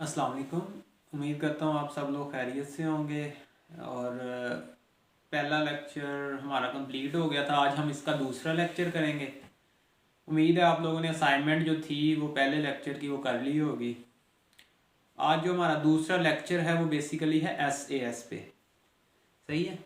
अस्सलाम वालेकुम। उम्मीद करता हूँ आप सब लोग खैरियत से होंगे। और पहला लेक्चर हमारा कंप्लीट हो गया था। आज हम इसका दूसरा लेक्चर करेंगे। उम्मीद है आप लोगों ने असाइनमेंट जो थी वो पहले लेक्चर की वो कर ली होगी। आज जो हमारा दूसरा लेक्चर है वो बेसिकली है SAS पे। सही है।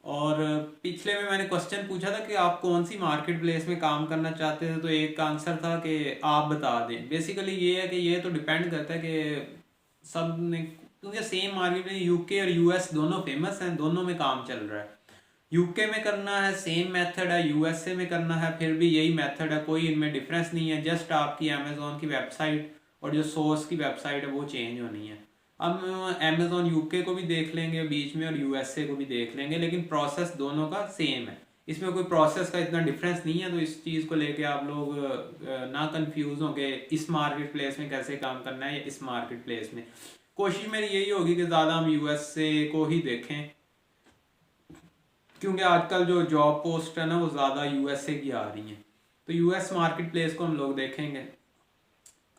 और पिछले में मैंने क्वेश्चन पूछा था कि आप कौन सी मार्केट प्लेस में काम करना चाहते थे, तो एक का आंसर था कि आप बता दें। बेसिकली ये है कि ये तो डिपेंड करता है कि सब ने, क्योंकि सेम मार्केट में यूके और यूएस दोनों फेमस हैं, दोनों में काम चल रहा है। यूके में करना है सेम मेथड है, यूएसए में करना है फिर भी यही मेथड है, कोई इनमें डिफरेंस नहीं है। जस्ट आपकी अमेजोन की वेबसाइट और जो सोर्स की वेबसाइट है वो चेंज होनी है। अब अमेजोन यूके को भी देख लेंगे बीच में और यूएसए को भी देख लेंगे, लेकिन प्रोसेस दोनों का सेम है। इसमें कोई प्रोसेस का इतना डिफरेंस नहीं है, तो इस चीज़ को लेके आप लोग ना कंफ्यूज हो कि इस मार्केट प्लेस में कैसे काम करना है या इस मार्केट प्लेस में। कोशिश मेरी यही होगी कि ज़्यादा हम यूएसए को ही देखें, क्योंकि आजकल जो जॉब पोस्ट है ना वो ज़्यादा यूएसए की आ रही हैं। तो यूएस मार्केट प्लेस को हम लोग देखेंगे।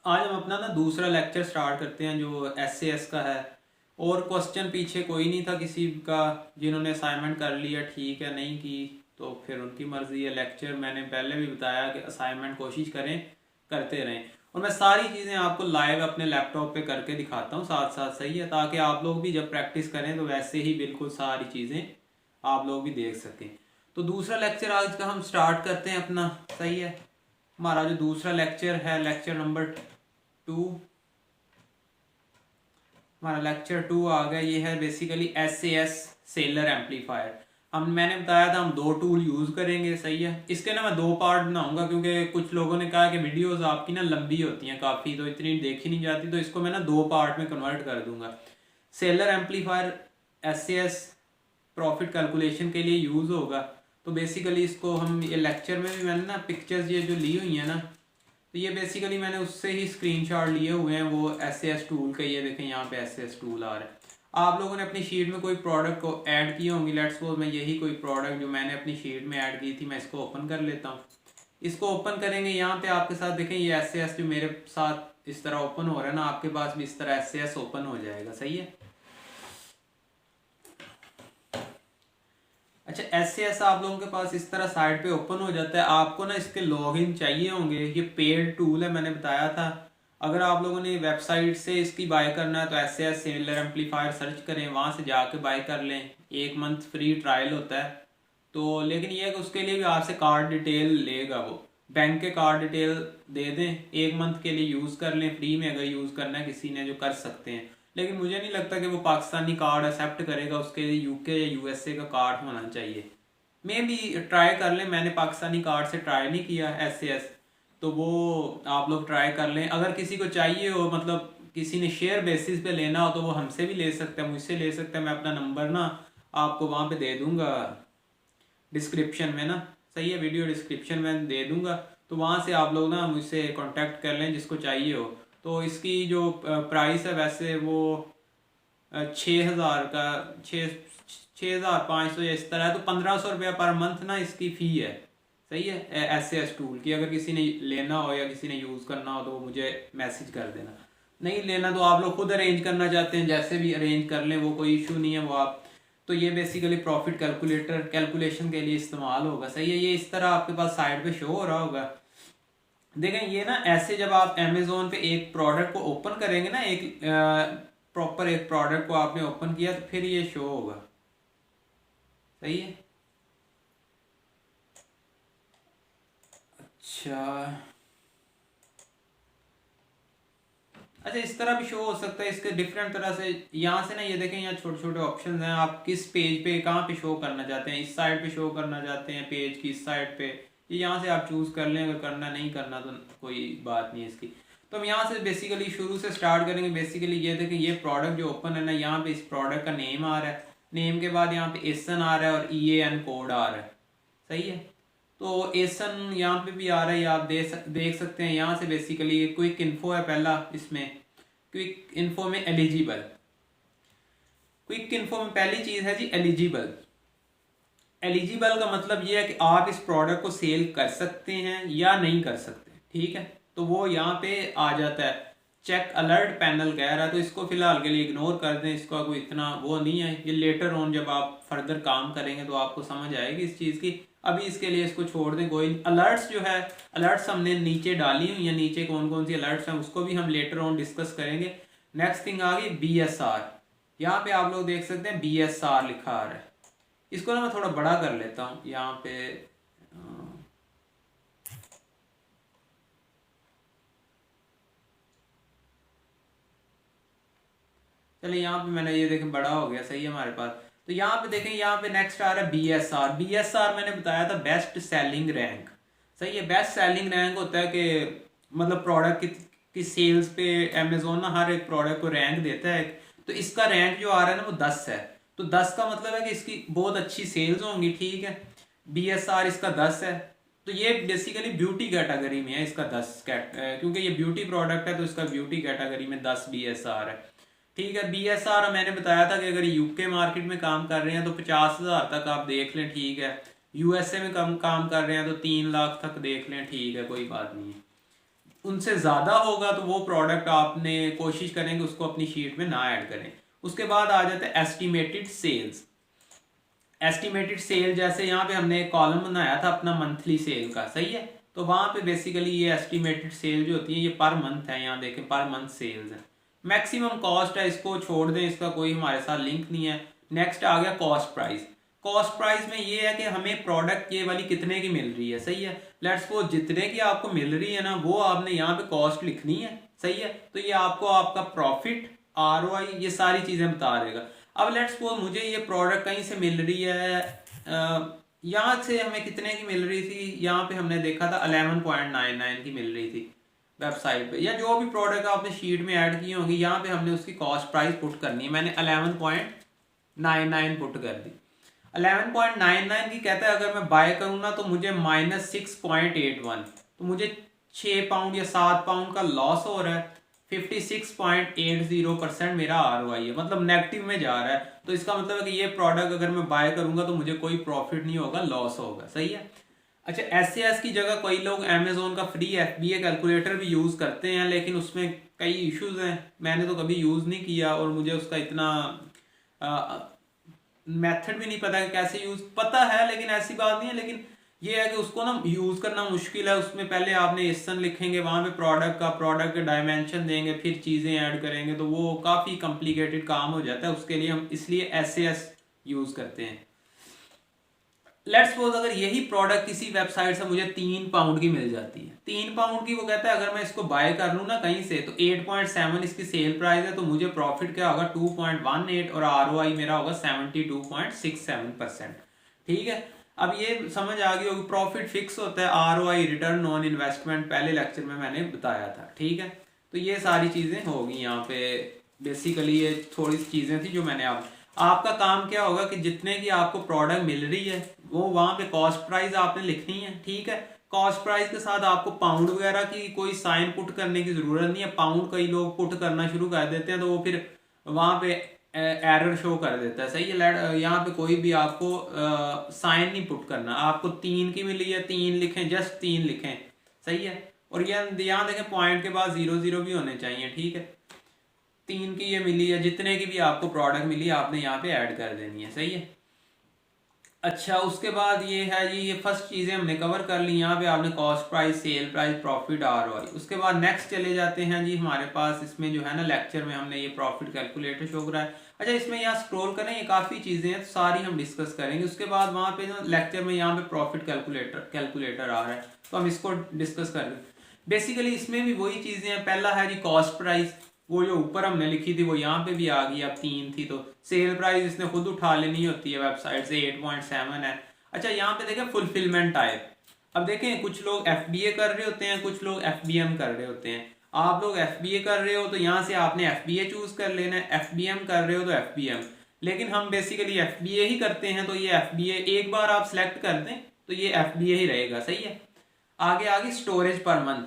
आज हम अपना ना दूसरा लेक्चर स्टार्ट करते हैं जो SAS का है। और क्वेश्चन पीछे कोई नहीं था किसी का। जिन्होंने असाइनमेंट कर लिया ठीक है, नहीं की तो फिर उनकी मर्जी है। लेक्चर मैंने पहले भी बताया कि असाइनमेंट कोशिश करें करते रहें, और मैं सारी चीज़ें आपको लाइव अपने लैपटॉप पे करके दिखाता हूँ साथ साथ। सही है, ताकि आप लोग भी जब प्रैक्टिस करें तो वैसे ही बिल्कुल सारी चीज़ें आप लोग भी देख सकें। तो दूसरा लेक्चर आज का हम स्टार्ट करते हैं अपना। सही है, हमारा जो दूसरा लेक्चर है लेक्चर नंबर 2। हमारा लेक्चर 2 आ गया। ये है बेसिकली SAS सेलर एम्पलीफायर। मैंने बताया था हम दो टूल यूज़ करेंगे। सही है, इसके ना मैं दो पार्ट बनाऊंगा, क्योंकि कुछ लोगों ने कहा कि वीडियोस आपकी ना लंबी होती हैं काफ़ी, तो इतनी देखी नहीं जाती, तो इसको मैं ना दो पार्ट में कन्वर्ट कर दूंगा। Seller amplifier SAS profit calculation के लिए यूज़ होगा। तो बेसिकली इसको हम ये लेक्चर में भी मैंने ना पिक्चर्स ये जो ली हुई हैं ना, तो ये बेसिकली मैंने उससे ही स्क्रीनशॉट लिए हुए हैं वो SAS टूल के। ये देखें यहाँ पे SAS टूल आ रहा है। आप लोगों ने अपनी शीट में कोई प्रोडक्ट को ऐड की होंगी। लेट्स सपोज मैं यही कोई प्रोडक्ट जो मैंने अपनी शीट में ऐड की थी, मैं इसको ओपन कर लेता हूँ। इसको ओपन करेंगे, यहाँ पे आपके साथ देखें ये SAS जो मेरे साथ इस तरह ओपन हो रहा है ना, आपके पास भी इस तरह SAS ओपन हो जाएगा। सही है। अच्छा, SAS आप लोगों के पास इस तरह साइड पे ओपन हो जाता है। आपको ना इसके लॉगिन चाहिए होंगे। ये पेड टूल है, मैंने बताया था। अगर आप लोगों ने वेबसाइट से इसकी बाय करना है तो SAS सेलर एम्पलीफायर सर्च करें, वहां से जाके बाय कर लें। 1 मंथ फ्री ट्रायल होता है। तो लेकिन ये है कि उसके लिए भी आपसे कार्ड डिटेल लेगा वो। बैंक के कार्ड डिटेल दे दें, 1 मंथ के लिए यूज़ कर लें फ्री में, अगर यूज़ करना है किसी ने जो कर सकते हैं। लेकिन मुझे नहीं लगता कि वो पाकिस्तानी कार्ड एक्सेप्ट करेगा, उसके लिए यूके या यूएसए का कार्ड होना चाहिए। मे भी ट्राई कर लें, मैंने पाकिस्तानी कार्ड से ट्राई नहीं किया SAS। तो वो आप लोग ट्राई कर लें। अगर किसी को चाहिए हो, मतलब किसी ने शेयर बेसिस पे लेना हो, तो वो हमसे भी ले सकता है, मुझसे ले सकता है। मैं अपना नंबर ना आपको वहाँ पे दे दूंगा डिस्क्रिप्शन में ना। सही है, वीडियो डिस्क्रिप्शन में दे दूंगा। तो वहाँ से आप लोग ना मुझसे कांटेक्ट कर लें जिसको चाहिए हो। तो इसकी जो प्राइस है वैसे वो 6,000 का, 6,500 या इस तरह है। तो 1,500 रुपया पर मंथ ना इसकी फ़ी है। सही है, SAS टूल की। अगर किसी ने लेना हो या किसी ने यूज़ करना हो तो वो मुझे मैसेज कर देना। नहीं लेना तो आप लोग खुद अरेंज करना चाहते हैं, जैसे भी अरेंज कर लें, वो कोई इशू नहीं है वो आप। तो ये बेसिकली प्रॉफिट कैलकुलेशन के लिए इस्तेमाल होगा। सही है, ये इस तरह आपके पास साइड पे शो हो रहा होगा। देखें ये ना ऐसे, जब आप अमेजोन पे एक प्रोडक्ट को ओपन करेंगे ना, एक प्रॉपर एक प्रोडक्ट को आपने ओपन किया तो फिर ये शो होगा। सही है। अच्छा अच्छा, इस तरह भी शो हो सकता है, इसके डिफरेंट तरह से। यहाँ से ना ये देखें, यहाँ छोटे छोटे ऑप्शन हैं। आप किस पेज पे कहाँ पे शो करना चाहते हैं, इस साइड पे शो करना चाहते हैं पेज की इस साइड पे, ये यहाँ से आप चूज कर लें। अगर करना नहीं करना तो कोई बात नहीं है इसकी। तो हम यहाँ से बेसिकली शुरू से स्टार्ट करेंगे। बेसिकली ये देखें, ये प्रोडक्ट जो ओपन है ना, यहाँ पे इस प्रोडक्ट का नेम आ रहा है। नेम के बाद यहाँ पे एसन आ रहा है और EAN कोड आ रहा है। सही है। तो एसन यहाँ पे भी आ रहा है, आप देख सकते हैं। यहाँ से बेसिकली क्विक इन्फो है पहला इसमें। क्विक इन्फो में एलिजिबल, क्विक इन्फो में पहली चीज है जी एलिजिबल। एलिजिबल का मतलब ये है कि आप इस प्रोडक्ट को सेल कर सकते हैं या नहीं कर सकते। ठीक है, तो वो यहाँ पे आ जाता है। चेक अलर्ट पैनल कह रहा है, तो इसको फिलहाल के लिए इग्नोर कर दें, इसका कोई इतना वो नहीं है। ये लेटर ऑन जब आप फर्दर काम करेंगे तो आपको समझ आएगी इस चीज़ की। अभी इसके लिए इसको छोड़ दें। कोई अलर्ट्स जो है, अलर्ट्स हमने नीचे डाली हुई है, नीचे कौन कौन सी अलर्ट्स हैं उसको भी हम लेटर ऑन डिस्कस करेंगे। नेक्स्ट थिंग आ गई BSR। यहाँ पे आप लोग देख सकते हैं BSR लिखा आ रहा है। इसको ना मैं थोड़ा बड़ा कर लेता हूँ यहाँ पे। चलिए यहाँ पे मैंने ये देखें बड़ा हो गया, सही है हमारे पास। तो यहाँ पे देखें, यहाँ पे नेक्स्ट आ रहा है BSR। BSR मैंने बताया था बेस्ट सेलिंग रैंक, सही है। बेस्ट सेलिंग रैंक होता है कि मतलब प्रोडक्ट की सेल्स पे अमेजोन ना हर एक प्रोडक्ट को रैंक देता है। तो इसका रैंक जो आ रहा है ना वो 10 है। तो 10 का मतलब है कि इसकी बहुत अच्छी सेल्स होंगी, ठीक है। BSR इसका 10 है। तो ये बेसिकली ब्यूटी कैटेगरी में है, इसका 10 क्योंकि ये ब्यूटी प्रोडक्ट है तो इसका ब्यूटी कैटेगरी में 10 BSR है, ठीक है। BSR मैंने बताया था कि अगर यूके मार्केट में काम कर रहे हैं तो 50,000 तक आप देख लें, ठीक है। USA में काम कर रहे हैं तो 3 लाख तक देख लें, ठीक है, कोई बात नहीं है। उनसे ज़्यादा होगा तो वो प्रोडक्ट आपने कोशिश करेंगे उसको अपनी शीट में ना ऐड करें। उसके बाद आ जाता है एस्टिमेटेड सेल्स। एस्टिमेटेड सेल, जैसे यहाँ पे हमने एक कॉलम बनाया था अपना मंथली सेल का, सही है। तो वहाँ पे बेसिकली ये एस्टिमेटेड सेल जो होती है ये पर मंथ है, यहाँ देखें पर मंथ सेल्स है। मैक्सिमम कॉस्ट है, इसको छोड़ दें, इसका कोई हमारे साथ लिंक नहीं है। नेक्स्ट आ गया कॉस्ट प्राइस। कॉस्ट प्राइस में ये है कि हमें प्रोडक्ट ये वाली कितने की मिल रही है, सही है। लेट्स सपोज जितने की आपको मिल रही है ना वो आपने यहाँ पे कॉस्ट लिखनी है, सही है। तो ये आपको आपका प्रॉफिट, ROI, ये सारी चीजें बता देगा। अब लेट्स सपोज मुझे ये प्रोडक्ट कहीं से मिल रही है, यहाँ से हमें कितने की मिल रही थी, यहाँ पे हमने देखा था 11.99 की मिल रही थी वेबसाइट पे, या जो भी प्रोडक्ट आपने शीट में ऐड की होगी यहाँ पे हमने उसकी कॉस्ट प्राइस पुट करनी है। मैंने 11.99 पुट कर दी। 11.99 की कहता है अगर मैं बाय करूँ ना तो मुझे -6.81, तो मुझे 6 पाउंड या 7 पाउंड का लॉस हो रहा है। 56.80% मेरा ROI है, मतलब नेगेटिव में जा रहा है। तो इसका मतलब है कि ये प्रोडक्ट अगर मैं बाय करूंगा तो मुझे कोई प्रॉफिट नहीं होगा, लॉस होगा, सही है। अच्छा, SAS की जगह कोई लोग अमेजोन का फ्री FBA कैलकुलेटर भी यूज करते हैं, लेकिन उसमें कई इश्यूज हैं। मैंने तो कभी यूज नहीं किया और मुझे उसका इतना मेथड भी नहीं पता कि कैसे यूज, पता है लेकिन ऐसी बात नहीं है। लेकिन ये है कि उसको ना यूज करना मुश्किल है। उसमें पहले आपने एसन लिखेंगे, वहां पे प्रोडक्ट के डायमेंशन देंगे, फिर चीजें ऐड करेंगे, तो वो काफी कॉम्प्लिकेटेड काम हो जाता है। उसके लिए हम इसलिए SAS यूज करते हैं। लेट्स सपोज अगर यही प्रोडक्ट किसी वेबसाइट से मुझे 3 पाउंड की मिल जाती है, 3 पाउंड की, वो कहता है अगर मैं इसको बाय कर लूँ ना कहीं से तो 8.7 इसकी सेल प्राइस है, तो मुझे प्रॉफिट क्या होगा 2.18 और ROI मेरा होगा 72.67%, ठीक है। अब ये समझ आ गई होगी, प्रॉफिट फिक्स होता है, ROI रिटर्न ऑन इन्वेस्टमेंट पहले लेक्चर में मैंने बताया था, ठीक है। तो ये सारी चीजें होगी यहाँ पे। बेसिकली ये थोड़ी सी चीजें थी जो मैंने आपका काम क्या होगा कि जितने की आपको प्रोडक्ट मिल रही है वो वहां पे कॉस्ट प्राइस आपने लिखनी है, ठीक है। कॉस्ट प्राइस के साथ आपको पाउंड वगैरह की कोई साइन पुट करने की जरूरत नहीं है। पाउंड कई लोग पुट करना शुरू कर देते हैं तो वो फिर वहां पे एरर शो कर देता है, सही है। यहाँ पे कोई भी आपको साइन नहीं पुट करना। आपको 3 की मिली है 3 लिखें, जस्ट 3 लिखें, सही है। और यहाँ देखें पॉइंट के बाद 0 भी होने चाहिए, ठीक है। 3 की ये मिली है, जितने की भी आपको प्रोडक्ट मिली आपने यहाँ पे ऐड कर देनी है, सही है। अच्छा, उसके बाद ये है जी, ये फर्स्ट चीजें हमने कवर कर ली। यहाँ पे आपने cost price, sale price, profit, ROI। उसके बाद नेक्स्ट चले जाते हैं जी, हमारे पास इसमें जो है ना लेक्चर में हमने ये प्रॉफिट कैलकुलेटर शो करा है। अच्छा, इसमें यहाँ स्क्रॉल करें, ये काफी चीजें हैं तो सारी हम डिस्कस करेंगे। उसके बाद वहां पे ना लेक्चर में यहाँ पे प्रॉफिट कैलकुलेटर आ रहा है तो हम इसको डिस्कस करेंगे। बेसिकली इसमें भी वही चीजें हैं। पहला है जी कॉस्ट प्राइस, वो जो ऊपर हमने लिखी थी वो यहाँ पे भी आ गई। अब 3 थी तो सेल प्राइस इसने खुद उठा लेनी होती है वेबसाइट से, 8.7 है। अच्छा, यहाँ पे देखें फुलफिलमेंट टाइप। अब देखें कुछ लोग FBA कर रहे होते हैं, कुछ लोग FBM कर रहे होते हैं। आप लोग FBA कर रहे हो तो यहाँ से आपने FBA चूज कर लेना है, FBM कर रहे हो तो FBM। लेकिन हम बेसिकली FBA ही करते हैं तो ये FBA एक बार आप सिलेक्ट कर दें तो ये FBA ही रहेगा, सही है। आगे स्टोरेज पर मंथ।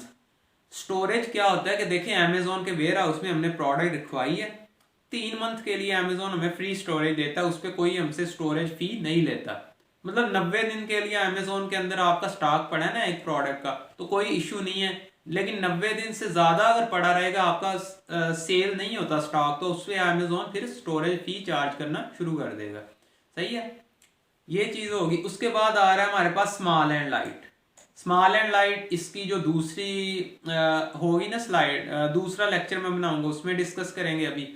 स्टोरेज क्या होता है कि देखें अमेजोन के वेयर हाउस में हमने प्रोडक्ट रखवाई है, 3 मंथ के लिए अमेजोन हमें फ्री स्टोरेज देता है, उस पर कोई हमसे स्टोरेज फी नहीं लेता। मतलब 90 दिन के लिए अमेजोन के अंदर आपका स्टॉक पड़ा है ना एक प्रोडक्ट का, तो कोई इश्यू नहीं है। लेकिन 90 दिन से ज़्यादा अगर पड़ा रहेगा आपका सेल नहीं होता स्टॉक, तो उससे अमेजोन फिर स्टोरेज फी चार्ज करना शुरू कर देगा। सही है, ये चीज़ होगी। उसके बाद आ रहा है हमारे पास small and light. Small and light इसकी जो दूसरी होगी ना स्लाइड, दूसरा लेक्चर मैं बनाऊंगा उसमें डिस्कस करेंगे अभी।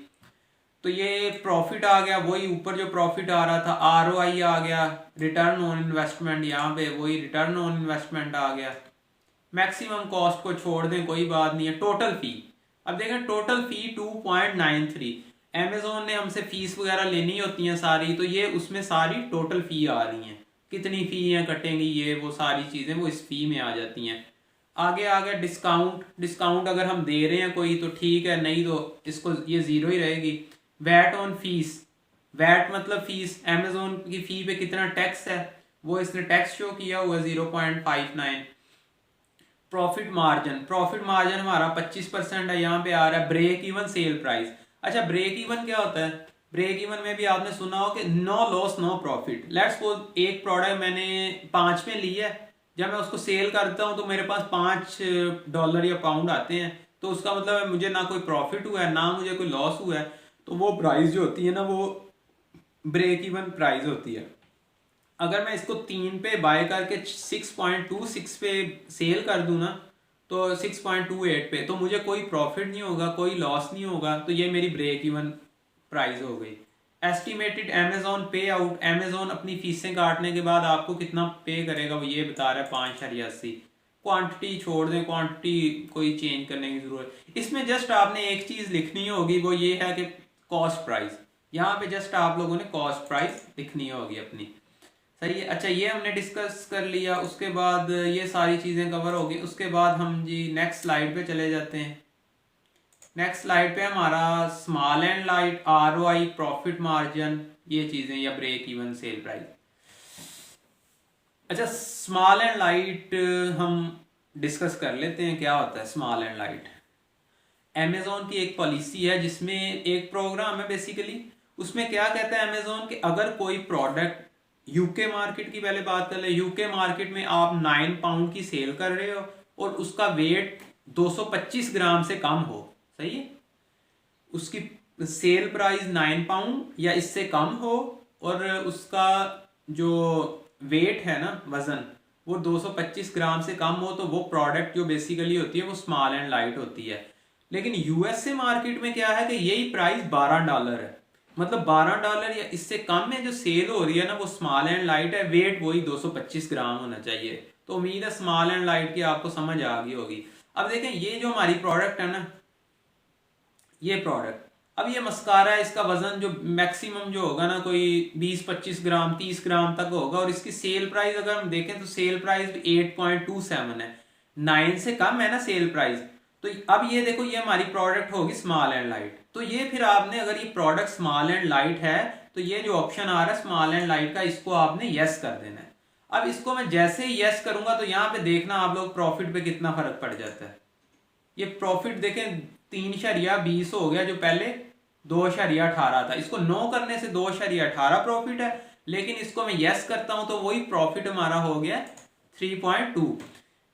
तो ये प्रॉफिट आ गया, वही ऊपर जो प्रॉफिट आ रहा था, ROI आ गया, रिटर्न ऑन इन्वेस्टमेंट, यहाँ पे वही रिटर्न ऑन इन्वेस्टमेंट आ गया। मैक्सिमम कॉस्ट को छोड़ दें कोई बात नहीं है। टोटल फी, अब देखें टोटल फी 2.93। अमेजोन ने हमसे फीस वगैरह लेनी होती हैं सारी, तो ये उसमें सारी टोटल फी आ रही हैं, कितनी फी हैं कटेंगी, ये वो सारी चीज़ें वो इस फी में आ जाती हैं। आगे आ गया डिस्काउंट। डिस्काउंट अगर हम दे रहे हैं कोई तो ठीक है, नहीं तो इसको ये ज़ीरो ही रहेगी। वैट ऑन फीस, वैट मतलब फीस, अमेजोन की फी पे कितना टैक्स है वो इसने टैक्स शो किया हुआ 0.59। प्रॉफिट मार्जिन, प्रॉफिट मार्जिन हमारा 25% है, यहाँ पे आ रहा है। ब्रेक इवन सेल प्राइस, अच्छा ब्रेक इवन क्या होता है? ब्रेक इवन में भी आपने सुना हो कि no loss no profit. Let's suppose एक प्रोडक्ट मैंने 5 में ली है, जब मैं उसको सेल करता हूँ तो मेरे पास $5 या पाउंड आते हैं, तो उसका मतलब है मुझे ना कोई प्रॉफिट हुआ है ना मुझे कोई लॉस हुआ है। तो वो प्राइस जो होती है ना वो ब्रेक इवन प्राइस होती है। अगर मैं इसको 3 पे बाय करके 6.26 पे सेल कर दूं ना, तो 6.28 पे, तो मुझे कोई प्रॉफिट नहीं होगा, कोई लॉस नहीं होगा, तो ये मेरी ब्रेक इवन प्राइस हो गई। एस्टिमेटेड अमेजोन पे आउट, अमेजोन अपनी फीसें काटने के बाद आपको कितना पे करेगा वो ये बता रहा है 5.80। क्वांटिटी छोड़ दें, क्वांटिटी कोई चेंज करने की जरूरत। इसमें जस्ट आपने एक चीज लिखनी होगी, वो ये है कि कॉस्ट प्राइस। यहाँ पे जस्ट आप लोगों ने कॉस्ट प्राइस लिखनी होगी अपनी। सही है, अच्छा ये हमने डिस्कस कर लिया। उसके बाद ये सारी चीज़ें कवर होगी। उसके बाद हम जी नेक्स्ट स्लाइड पे चले जाते हैं। नेक्स्ट स्लाइड पे हमारा small and light, ROI, profit margin, ये चीज़ें, या ब्रेक इवन सेल प्राइस। अच्छा स्मॉल एंड लाइट हम डिस्कस कर लेते हैं, क्या होता है स्मॉल एंड लाइट। अमेजोन की एक पॉलिसी है जिसमें एक प्रोग्राम है बेसिकली, उसमें क्या कहता है अमेजोन कि अगर कोई प्रोडक्ट यूके मार्केट की पहले बात कर ले, यूके मार्केट में आप 9 पाउंड की सेल कर रहे हो और उसका वेट 225 ग्राम से कम हो, सही है, उसकी सेल प्राइस 9 पाउंड या इससे कम हो, और उसका जो वेट है ना वजन वो 225 ग्राम से कम हो, तो वो प्रोडक्ट जो बेसिकली होती है वो स्मॉल एंड लाइट होती है। लेकिन यूएसए मार्केट में क्या है कि यही प्राइस $12 है, मतलब $12 या इससे कम में जो सेल हो रही है ना वो स्मॉल एंड लाइट है, वेट वही 225 ग्राम होना चाहिए। तो उम्मीद है स्मॉल एंड लाइट की आपको समझ आ गई होगी। अब देखें ये जो हमारी प्रोडक्ट है ना, ये प्रोडक्ट, अब ये मस्कारा है, इसका वजन जो मैक्सिमम जो होगा ना कोई 20-25 ग्राम 30 ग्राम तक होगा, और इसकी सेल प्राइस अगर हम देखें तो सेल प्राइस 8.27 है, 9 से कम है ना सेल प्राइस। तो अब ये देखो ये हमारी प्रोडक्ट होगी स्मॉल एंड लाइट, तो ये फिर आपने अगर ये प्रोडक्ट स्मॉल एंड लाइट है तो ये जो ऑप्शन आ रहा है स्मॉल एंड लाइट का, इसको आपने यस कर देना है। अब इसको मैं जैसे ही यस करूंगा तो यहाँ पे देखना आप लोग प्रॉफिट पे कितना फर्क पड़ जाता है। ये प्रॉफिट देखें 3.20 हो गया, जो पहले 2.18 था। इसको नो करने से 2.18 प्रॉफिट है, लेकिन इसको मैं यस करता हूं तो वही प्रॉफिट हमारा हो गया 3.2।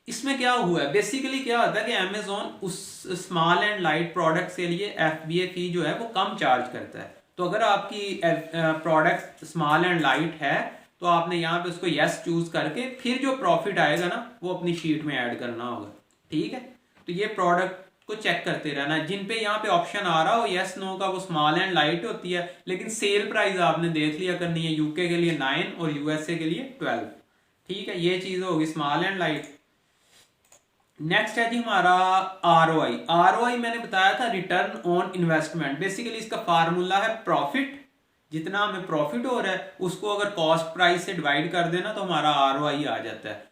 इसमें क्या हुआ है बेसिकली, क्या होता है कि अमेजोन उस स्मॉल एंड लाइट प्रोडक्ट के लिए FBA फी जो है वो कम चार्ज करता है। तो अगर आपकी प्रोडक्ट स्मॉल एंड लाइट है तो आपने यहाँ पे उसको यस चूज करके फिर जो प्रॉफिट आएगा ना वो अपनी शीट में ऐड करना होगा, ठीक है। तो ये प्रोडक्ट को चेक करते रहना, जिन पे यहाँ पे ऑप्शन आ रहा हो यस नो का वो स्मॉल एंड लाइट होती है, लेकिन सेल प्राइस आपने देख लिया करनी है, यूके के लिए 9 और यूएसए के लिए 12, ठीक है। ये चीज होगी स्मॉल एंड लाइट। नेक्स्ट है जी हमारा ROI। ROI मैंने बताया था रिटर्न ऑन इन्वेस्टमेंट, बेसिकली इसका फार्मूला है प्रॉफिट, जितना हमें प्रॉफिट हो रहा है उसको अगर कॉस्ट प्राइस से डिवाइड कर देना तो हमारा ROI आ जाता है।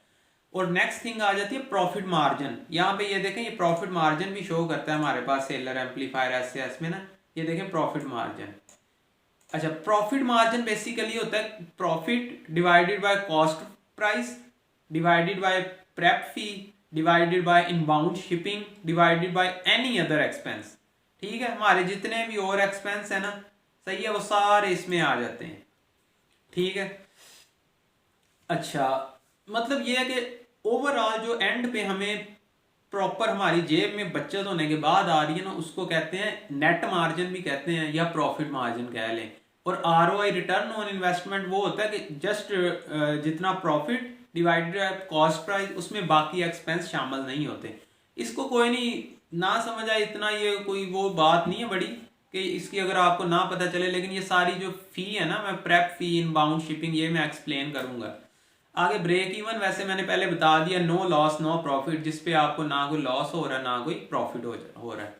और नेक्स्ट थिंग आ जाती है प्रॉफिट मार्जिन। यहाँ पे ये देखें ये प्रॉफिट मार्जिन भी शो करता है हमारे पास सेलर एम्पलीफायर एस में ना, ये देखें प्रॉफिट मार्जिन। अच्छा प्रॉफिट मार्जिन बेसिकली होता है profit divided by cost price divided by prep fee divided by inbound shipping divided by any other expense, ठीक है। हमारे जितने भी और एक्सपेंस है ना, सही है, वो सारे इसमें आ जाते हैं, ठीक है। अच्छा मतलब ये है कि ओवरऑल जो एंड पे हमें प्रॉपर हमारी जेब में बचत होने के बाद आ रही है ना, उसको कहते हैं नेट मार्जिन भी कहते हैं या प्रॉफिट मार्जिन कह लें। और ROI रिटर्न ऑन इन्वेस्टमेंट वो होता है कि जस्ट जितना प्रॉफिट डिवाइडेड कॉस्ट प्राइस, उसमें बाकी एक्सपेंस शामिल नहीं होते। इसको कोई नहीं ना समझ आए इतना, ये कोई वो बात नहीं है बड़ी कि इसकी अगर आपको ना पता चले, लेकिन ये सारी जो फी है ना, मैं प्रेप फी, इनबाउंड शिपिंग, ये मैं एक्सप्लेन करूंगा आगे। ब्रेक इवन वैसे मैंने पहले बता दिया, नो लॉस नो प्रॉफिट, जिसपे आपको ना कोई लॉस हो रहा है ना कोई प्रॉफिट हो रहा है।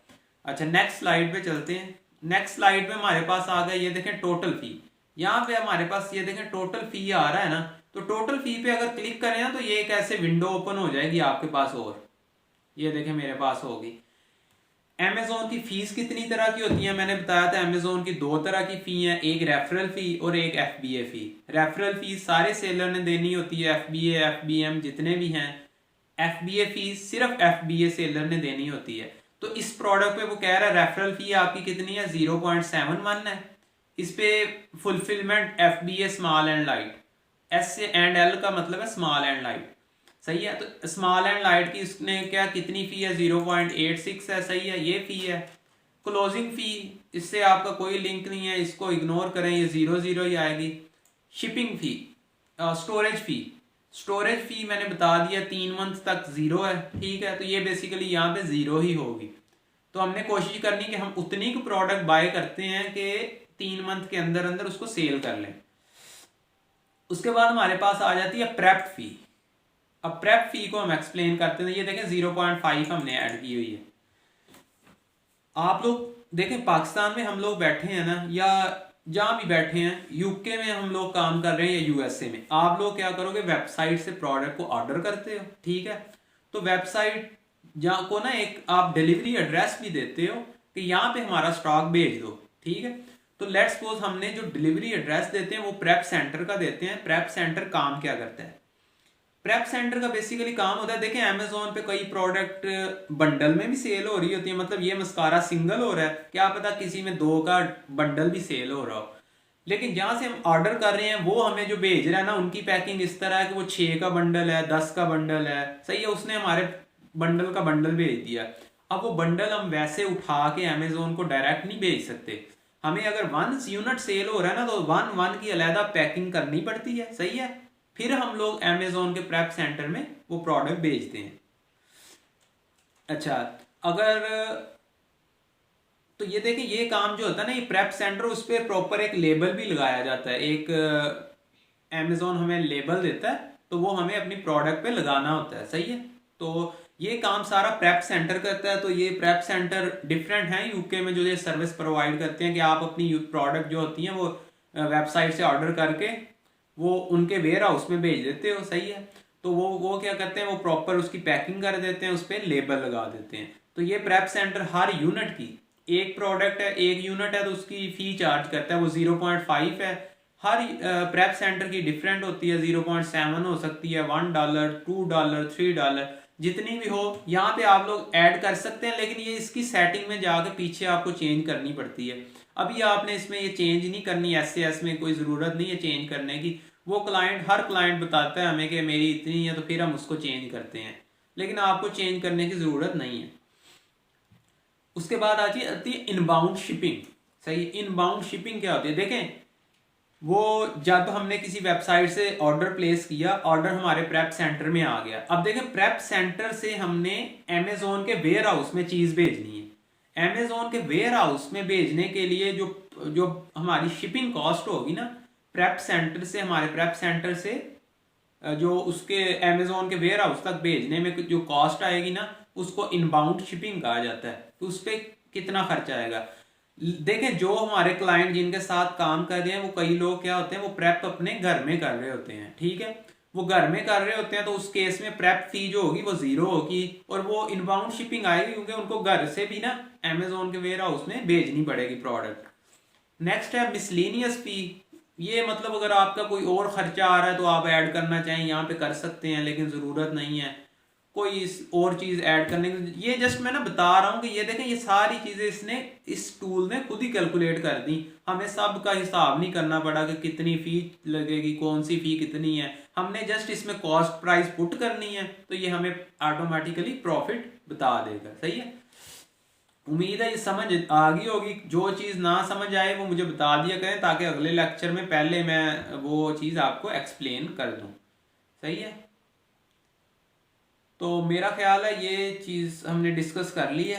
अच्छा, नेक्स्ट स्लाइड पे चलते हैं। नेक्स्ट स्लाइड पे हमारे पास आ गया, ये देखें टोटल फी। यहाँ पे हमारे पास ये देखें टोटल फी आ रहा है ना, तो टोटल फी पे अगर क्लिक करें ना, तो ये एक ऐसे विंडो ओपन हो जाएगी आपके पास। और ये देखें मेरे पास होगी। अमेजोन की फीस कितनी तरह की होती है, मैंने बताया था अमेजोन की 2 तरह की फी है, एक रेफरल फी और एक FBA फी। रेफरल फी सारे सेलर ने देनी होती है, FBA FBM जितने भी हैं। FBA फी सिर्फ FBA सेलर ने देनी होती है। तो इस प्रोडक्ट पे वो कह रहा है रेफरल फी आपकी कितनी है, 0.71 है। इस पे fulfilment FBA small and light, S&L का मतलब है स्मॉल एंड लाइट, सही है। तो स्मॉल एंड लाइट की इसने क्या कितनी फी है, 0.86 है, सही है, ये फी है। क्लोजिंग फी, इससे आपका कोई लिंक नहीं है, इसको इग्नोर करें, ये 0 ही आएगी। शिपिंग फी, स्टोरेज फी मैंने बता दिया 3 मंथ तक 0 है, ठीक है। तो ये बेसिकली यहाँ पे 0 ही होगी। तो हमने कोशिश करनी कि हम उतनी को प्रोडक्ट बाय करते हैं कि 3 मंथ के अंदर अंदर उसको सेल कर लें। उसके बाद हमारे पास आ जाती है प्रेप फी। अब प्रेप फी को हम एक्सप्लेन करते हैं। ये देखें 0.5 हमने ऐड की हुई है। आप लोग देखें पाकिस्तान में हम लोग बैठे हैं ना, या जहां भी बैठे हैं, यूके में हम लोग काम कर रहे हैं या USA में, आप लोग क्या करोगे, वेबसाइट से प्रोडक्ट को ऑर्डर करते हो, ठीक है। तो वेबसाइट जहां को ना एक आप डिलीवरी एड्रेस भी देते हो कि यहाँ पे हमारा स्टॉक भेज दो, ठीक है। तो लेट्स सपोज हमने जो डिलीवरी एड्रेस देते हैं वो प्रेप सेंटर का देते हैं। प्रेप सेंटर काम क्या करता है, प्रेप सेंटर का बेसिकली काम होता है, देखें अमेजोन पे कई प्रोडक्ट बंडल में भी सेल हो रही होती है, मतलब ये मस्कारा सिंगल हो रहा है, क्या पता किसी में 2 का बंडल भी सेल हो रहा हो। लेकिन जहां से हम ऑर्डर कर रहे हैं वो हमें जो भेज रहा है ना, उनकी पैकिंग इस तरह है कि वो 6 का बंडल है, 10 का बंडल है, सही है। उसने हमारे बंडल का बंडल भेज दिया। अब वो बंडल हम वैसे उठा के अमेजोन को डायरेक्ट नहीं भेज सकते। हमें अगर 1 यूनिट सेल हो रहा है ना, तो 1 की अलहदा पैकिंग करनी पड़ती है, सही है। फिर हम लोग अमेजोन के प्रेप सेंटर में वो प्रोडक्ट भेजते हैं। अच्छा, अगर तो ये देखिए ये काम जो होता है ना, ये प्रेप सेंटर, उस पर प्रॉपर एक लेबल भी लगाया जाता है। एक अमेजोन हमें लेबल देता है, तो वो हमें अपनी प्रोडक्ट पे लगाना होता है, सही है। तो ये काम सारा प्रेप सेंटर करता है। तो ये प्रेप सेंटर डिफरेंट है यूके में, जो ये सर्विस प्रोवाइड करते हैं कि आप अपनी प्रोडक्ट जो होती हैं वो वेबसाइट से ऑर्डर करके वो उनके वेयर हाउस में भेज देते हो, सही है। तो वो क्या करते हैं, वो प्रॉपर उसकी पैकिंग कर देते हैं, उस पर लेबल लगा देते हैं। तो ये प्रेप सेंटर हर यूनिट की, एक प्रोडक्ट है, एक यूनिट है, तो उसकी फी चार्ज करता है, वो 0.5 है। हर प्रेप सेंटर की डिफरेंट होती है, 0.7 हो सकती है, $1, $2, $3, जितनी भी हो। यहाँ पे आप लोग ऐड कर सकते हैं, लेकिन ये इसकी सेटिंग में जाके पीछे आपको चेंज करनी पड़ती है। अभी आपने इसमें ये चेंज नहीं करनी, SAS में कोई ज़रूरत नहीं है चेंज करने की। वो हर क्लाइंट बताता है हमें कि मेरी इतनी है, तो फिर हम उसको चेंज करते हैं, लेकिन आपको चेंज करने की ज़रूरत नहीं है। उसके बाद आती है इनबाउंड शिपिंग, सही। इनबाउंड शिपिंग क्या होती है, देखें वो जब हमने किसी वेबसाइट से ऑर्डर प्लेस किया, ऑर्डर हमारे प्रेप सेंटर में आ गया। अब देखें प्रेप सेंटर से हमने अमेजोन के वेयर हाउस में चीज़ भेजनी है। अमेजोन के वेयर हाउस में भेजने के लिए जो हमारी शिपिंग कॉस्ट होगी ना, प्रेप सेंटर से, हमारे प्रेप सेंटर से जो उसके अमेजोन के वेयर हाउस तक भेजने में जो कॉस्ट आएगी ना, उसको इनबाउंड शिपिंग कहा जाता है। तो उस पर कितना खर्चा आएगा। देखें जो हमारे क्लाइंट जिनके साथ काम कर रहे हैं, वो कई लोग क्या होते हैं, वो प्रेप अपने घर में कर रहे होते हैं, ठीक है। वो घर में कर रहे होते हैं, तो उस केस में प्रेप फी जो होगी वो 0 होगी, और वो इनबाउंड शिपिंग आएगी, क्योंकि उनको घर से भी ना अमेजोन के वेयर हाउस में भेजनी पड़ेगी प्रोडक्ट। नेक्स्ट है मिसलेनियस फी। ये मतलब अगर आपका कोई और खर्चा आ रहा है तो आप ऐड करना चाहें यहाँ पे कर सकते हैं, लेकिन ज़रूरत नहीं है। कोई और चीज़ ऐड करने की, ये जस्ट मैं ना बता रहा हूँ कि ये देखें ये सारी चीज़ें इसने इस टूल ने खुद ही कैलकुलेट कर दी। हमें सब का हिसाब नहीं करना पड़ा कि कितनी फ़ी लगेगी, कौन सी फ़ी कितनी है, हमने जस्ट इसमें कॉस्ट प्राइस पुट करनी है तो ये हमें ऑटोमेटिकली प्रॉफिट बता देगा। सही है, उम्मीद है ये समझ आ गई होगी। जो चीज़ ना समझ आए वो मुझे बता दिया करें ताकि अगले लेक्चर में पहले मैं वो चीज़ आपको एक्सप्लेन कर दूं। सही है, तो मेरा ख्याल है ये चीज़ हमने डिस्कस कर ली है।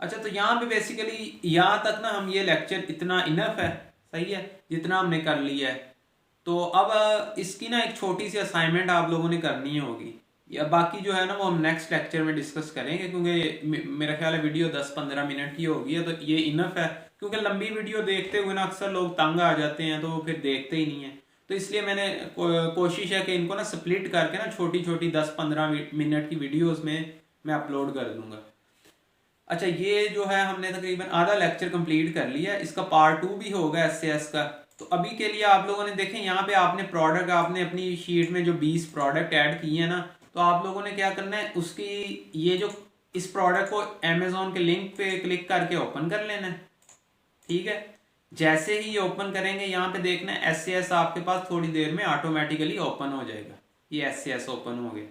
अच्छा, तो यहाँ पे बेसिकली यहाँ तक ना हम ये लेक्चर इतना इनफ है। सही है, जितना हमने कर लिया है। तो अब इसकी ना एक छोटी सी असाइनमेंट आप लोगों ने करनी होगी, या बाकी जो है ना वो हम नेक्स्ट लेक्चर में डिस्कस करेंगे, क्योंकि मेरा ख्याल है वीडियो 10-15 मिनट की होगी है, तो ये इनफ है। क्योंकि लंबी वीडियो देखते हुए ना अक्सर लोग तंग आ जाते हैं तो फिर देखते ही नहीं है। तो इसलिए मैंने कोशिश है कि इनको ना स्प्लिट करके ना छोटी छोटी 10-15 मिनट की वीडियोस में मैं अपलोड कर दूंगा। अच्छा, ये जो है हमने तकरीबन आधा लेक्चर कंप्लीट कर लिया है, इसका पार्ट 2 भी होगा एसएएस का। तो अभी के लिए आप लोगों ने देखें यहाँ पे आपने प्रोडक्ट, आपने अपनी शीट में जो 20 प्रोडक्ट ऐड किए हैं ना, तो आप लोगों ने क्या करना है, उसकी ये जो इस प्रोडक्ट को अमेजोन के लिंक पे क्लिक करके ओपन कर लेना है। ठीक है, जैसे ही ये ओपन करेंगे यहाँ पे देखना है एसएएस आपके पास थोड़ी देर में ऑटोमेटिकली ओपन हो जाएगा। ये एसएएस ओपन हो गया,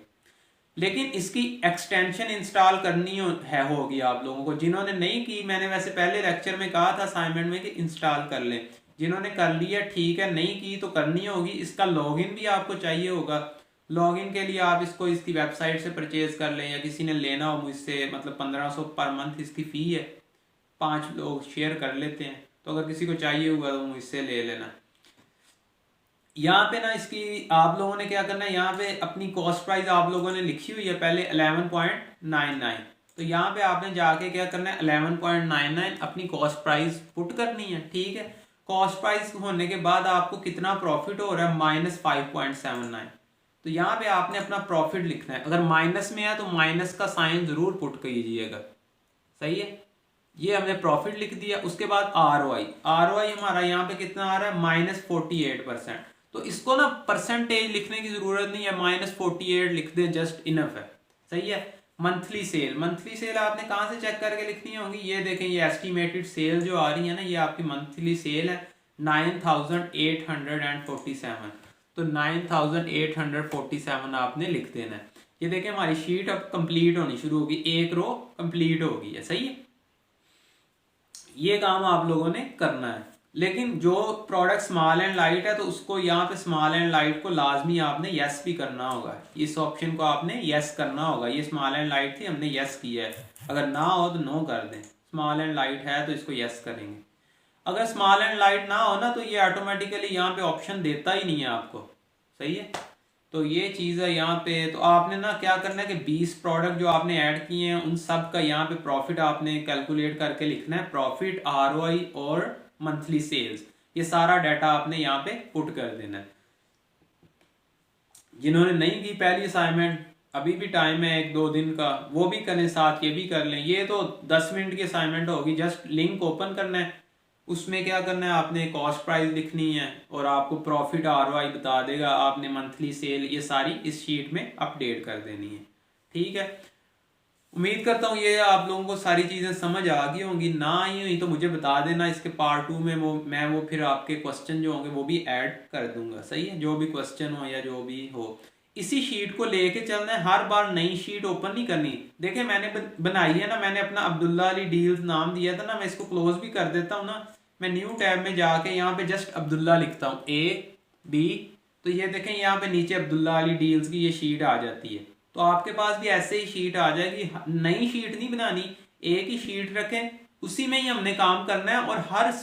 लेकिन इसकी एक्सटेंशन इंस्टॉल करनी होगी आप लोगों को। जिन्होंने नहीं की, मैंने वैसे पहले लेक्चर में कहा था असाइनमेंट में कि इंस्टॉल कर लें, जिन्होंने कर लिया ठीक है, नहीं की तो करनी होगी। इसका लॉगिन भी आपको चाहिए होगा। लॉगिन के लिए आप इसको इसकी वेबसाइट से परचेज कर लें, या किसी ने लेना हो मुझसे, मतलब 1500 पर मंथ इसकी फ़ी है, 5 लोग शेयर कर लेते हैं। तो अगर किसी को चाहिए होगा तो मुझसे ले लेना। यहाँ पे ना इसकी आप लोगों ने क्या करना है, यहाँ पे अपनी कॉस्ट प्राइस आप लोगों ने लिखी हुई है पहले 11.99। तो यहाँ पे आपने जाके क्या करना है, 11.99 अपनी कॉस्ट प्राइस पुट करनी है। ठीक है, कॉस्ट प्राइस होने के बाद आपको कितना प्रॉफिट हो रहा है, -5.79। तो यहाँ पे आपने अपना प्रॉफिट लिखना है। अगर माइनस में है तो माइनस का साइन जरूर पुट कीजिएगा। सही है, ये हमने प्रॉफिट लिख दिया। उसके बाद आर हमारा यहाँ पे कितना आ रहा है, -48%। तो इसको ना परसेंटेज लिखने की जरूरत नहीं है, -48 लिख दें, जस्ट इनफ है। सही है, मंथली सेल आपने कहाँ से चेक करके लिखनी होगी, ये देखें, ये एस्टिमेटेड सेल जो आ रही है ना, ये आपकी मंथली सेल है 9847। तो 9847 आपने लिख देना है। ये देखें हमारी शीट अब कंप्लीट होनी शुरू होगी, एक रो कंप्लीट होगी है। सही है, ये काम आप लोगों ने करना है। लेकिन जो प्रोडक्ट स्मॉल एंड लाइट है तो उसको यहाँ पे स्मॉल एंड लाइट को लाजमी आपने यस भी करना होगा। इस ऑप्शन को आपने यस करना होगा। ये स्मॉल एंड लाइट थी, हमने यस किया है। अगर ना हो तो नो कर दें। स्मॉल एंड लाइट है तो इसको यस करेंगे। अगर स्मॉल एंड लाइट ना हो ना तो ये ऑटोमेटिकली यहाँ पे ऑप्शन देता ही नहीं है आपको। सही है, तो ये चीज़ है यहाँ पे। तो आपने ना क्या करना है कि 20 प्रोडक्ट जो आपने ऐड किए हैं उन सब का यहाँ पे प्रॉफिट आपने कैलकुलेट करके लिखना है। प्रॉफिट, आरओआई और मंथली सेल्स, ये सारा डाटा आपने यहाँ पे पुट कर देना है। जिन्होंने नहीं की पहली असाइनमेंट, अभी भी टाइम है 1-2 दिन का, वो भी करें, साथ ये भी कर लें। ये तो 10 मिनट की असाइनमेंट होगी। जस्ट लिंक ओपन करना है, उसमें क्या करना है, आपने कॉस्ट प्राइस लिखनी है और आपको प्रॉफिट आरओआई बता देगा। आपने मंथली सेल ये सारी इस शीट में अपडेट कर देनी है। ठीक है, उम्मीद करता हूँ ये आप लोगों को सारी चीज़ें समझ आ गई होंगी। ना आई हुई तो मुझे बता देना, इसके पार्ट 2 में मैं फिर आपके क्वेश्चन जो होंगे वो भी ऐड कर दूंगा। सही है, जो भी क्वेश्चन हो या जो भी हो, इसी शीट को लेके चलना है। हर बार नई शीट ओपन नहीं करनी। देखिए मैंने बनाई है ना, मैंने अपना अब्दुल्ला अली डील्स नाम दिया था ना, मैं इसको क्लोज भी कर देता हूँ ना। मैं न्यू टैब में जाके यहाँ पे जस्ट अब्दुल्ला लिखता हूँ, AD, तो ये देखें यहाँ पे नीचे अब्दुल्ला अली डील्स की ये शीट आ जाती है। तो आपके पास भी ऐसे ही शीट आ जाएगी। नई शीट नहीं बनानी, एक ही शीट रखें, उसी में ही हमने काम करना है। और हर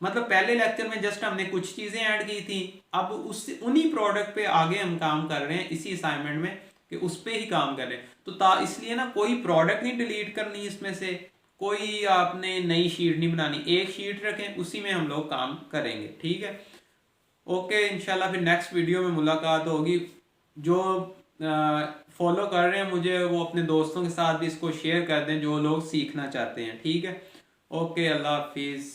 मतलब पहले लेक्चर में जस्ट हमने कुछ चीजें ऐड की थी, अब उससे उन्हीं प्रोडक्ट पे आगे हम काम कर रहे हैं इसी असाइनमेंट में, कि उस पे ही काम कर रहे हैं। तो इसलिए ना कोई प्रोडक्ट नहीं डिलीट करनी इसमें से, कोई आपने नई शीट नहीं बनानी, एक शीट रखें, उसी में हम लोग काम करेंगे। ठीक है, ओके, इंशाल्लाह फिर नेक्स्ट वीडियो में मुलाकात होगी। जो फॉलो कर रहे हैं मुझे, वो अपने दोस्तों के साथ भी इसको शेयर कर दें जो लोग सीखना चाहते हैं। ठीक है, ओके, अल्लाह हाफिज़।